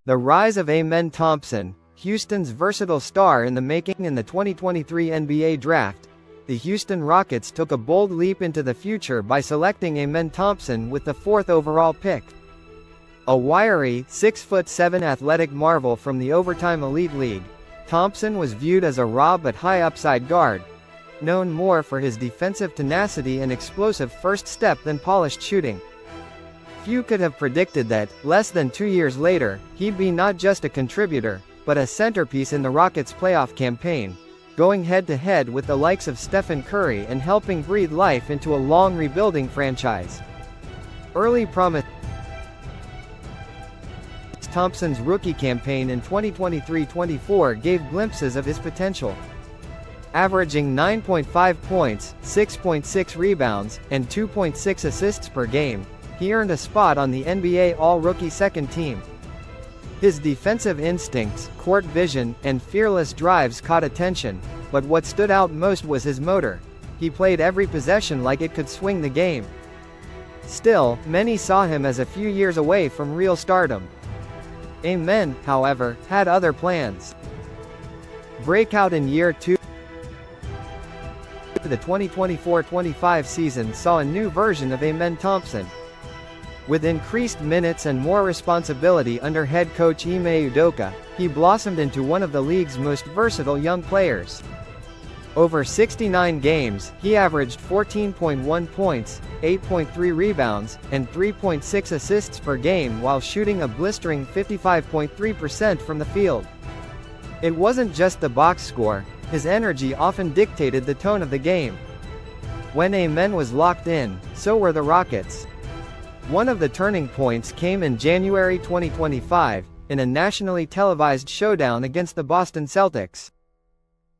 The rise of Amen Thompson, Houston's versatile star in the making. In the 2023 NBA Draft, the Houston Rockets took a bold leap into the future by selecting Amen Thompson with the 4th overall pick. A wiry, 6'7" athletic marvel from the Overtime Elite League, Thompson was viewed as a raw but high-upside guard, known more for his defensive tenacity and explosive first step than polished shooting. Few could have predicted that, less than 2 years later, he'd be not just a contributor, but a centerpiece in the Rockets' playoff campaign, going head-to-head with the likes of Stef Curry and helping breathe life into a long rebuilding franchise. Early promise. Thompson's rookie campaign in 2023-24 gave glimpses of his potential. Averaging 9.5 points, 6.6 rebounds, and 2.6 assists per game, he earned a spot on the NBA All-Rookie second team. His defensive instincts, court vision, and fearless drives caught attention, but what stood out most was his motor. He played every possession like it could swing the game. Still, many saw him as a few years away from real stardom. Amen, however, had other plans. Breakout in year 2. The 2024-25 season saw a new version of Amen Thompson. With increased minutes and more responsibility under head coach Ime Udoka, he blossomed into one of the league's most versatile young players. Over 69 games, he averaged 14.1 points, 8.3 rebounds, and 3.6 assists per game while shooting a blistering 55.3% from the field. It wasn't just the box score, his energy often dictated the tone of the game. When Amen was locked in, so were the Rockets. One of the turning points came in January 2025, in a nationally televised showdown against the Boston Celtics.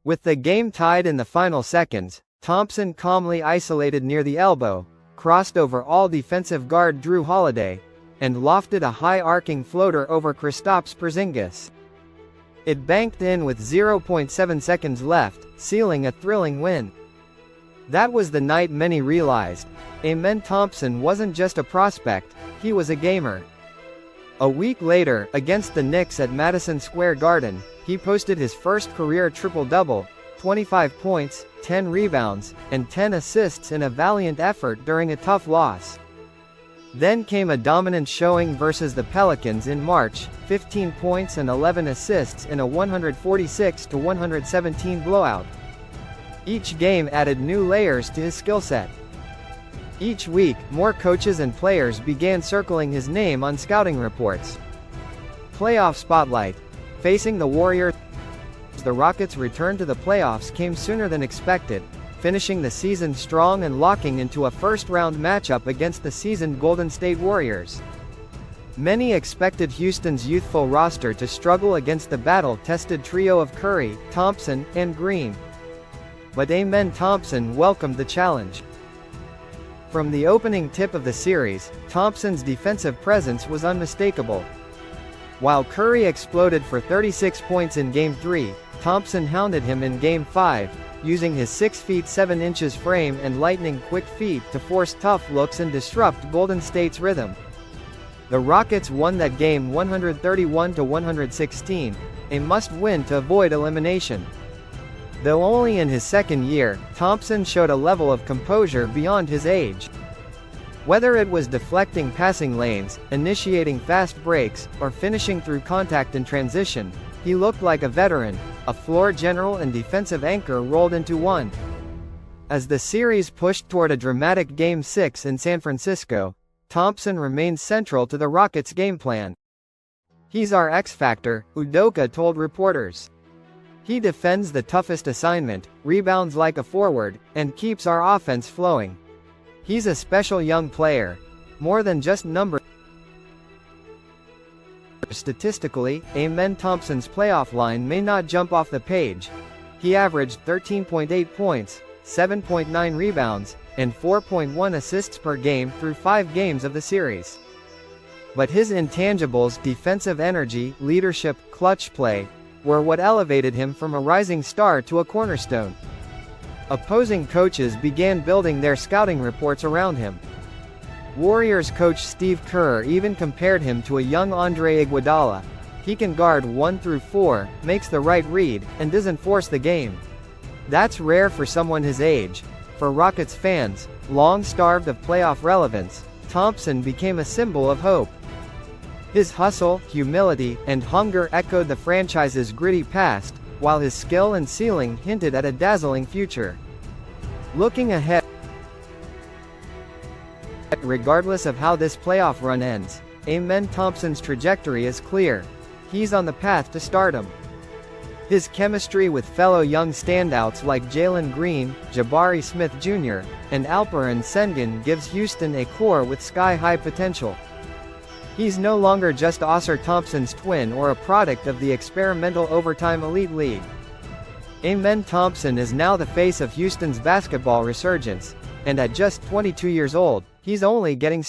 With the game tied in the final seconds, Thompson calmly isolated near the elbow, crossed over all defensive guard Drew Holiday, and lofted a high-arcing floater over Kristaps Porzingis. It banked in with 0.7 seconds left, sealing a thrilling win. That was the night many realized, Amen Thompson wasn't just a prospect, he was a gamer. A week later, against the Knicks at Madison Square Garden, he posted his first career triple-double, 25 points, 10 rebounds, and 10 assists in a valiant effort during a tough loss. Then came a dominant showing versus the Pelicans in March, 15 points and 11 assists in a 146-117 blowout. Each game added new layers to his skill set. Each week, more coaches and players began circling his name on scouting reports. Playoff spotlight. Facing the Warriors, the Rockets' return to the playoffs came sooner than expected, finishing the season strong and locking into a first-round matchup against the seasoned Golden State Warriors. Many expected Houston's youthful roster to struggle against the battle-tested trio of Curry, Thompson, and Green. But Amen Thompson welcomed the challenge. From the opening tip of the series, Thompson's defensive presence was unmistakable. While Curry exploded for 36 points in Game 3, Thompson hounded him in Game 5, using his 6 feet 7 inches frame and lightning-quick feet to force tough looks and disrupt Golden State's rhythm. The Rockets won that game 131-116, a must-win to avoid elimination. Though only in his second year, Thompson showed a level of composure beyond his age. Whether it was deflecting passing lanes, initiating fast breaks, or finishing through contact in transition, he looked like a veteran, a floor general and defensive anchor rolled into one. As the series pushed toward a dramatic Game 6 in San Francisco, Thompson remained central to the Rockets' game plan. "He's our X-factor," Udoka told reporters. "He defends the toughest assignment, rebounds like a forward, and keeps our offense flowing. He's a special young player. More than just numbers." Statistically, Amen Thompson's playoff line may not jump off the page. He averaged 13.8 points, 7.9 rebounds, and 4.1 assists per game through 5 games of the series. But his intangibles, defensive energy, leadership, clutch play, were what elevated him from a rising star to a cornerstone. Opposing coaches began building their scouting reports around him. Warriors coach Stef Curry even compared him to a young Andre Iguodala, He can guard 1 through 4, makes the right read, and doesn't force the game. That's rare for someone his age. For Rockets fans, long starved of playoff relevance, Thompson became a symbol of hope. His hustle, humility, and hunger echoed the franchise's gritty past, while his skill and ceiling hinted at a dazzling future. Looking ahead, regardless of how this playoff run ends, Amen Thompson's trajectory is clear. He's on the path to stardom. His chemistry with fellow young standouts like Jalen Green, Jabari Smith Jr., and Alperen Sengun gives Houston a core with sky-high potential. He's no longer just Ausar Thompson's twin or a product of the experimental overtime elite league. Amen Thompson is now the face of Houston's basketball resurgence, and at just 22 years old, he's only getting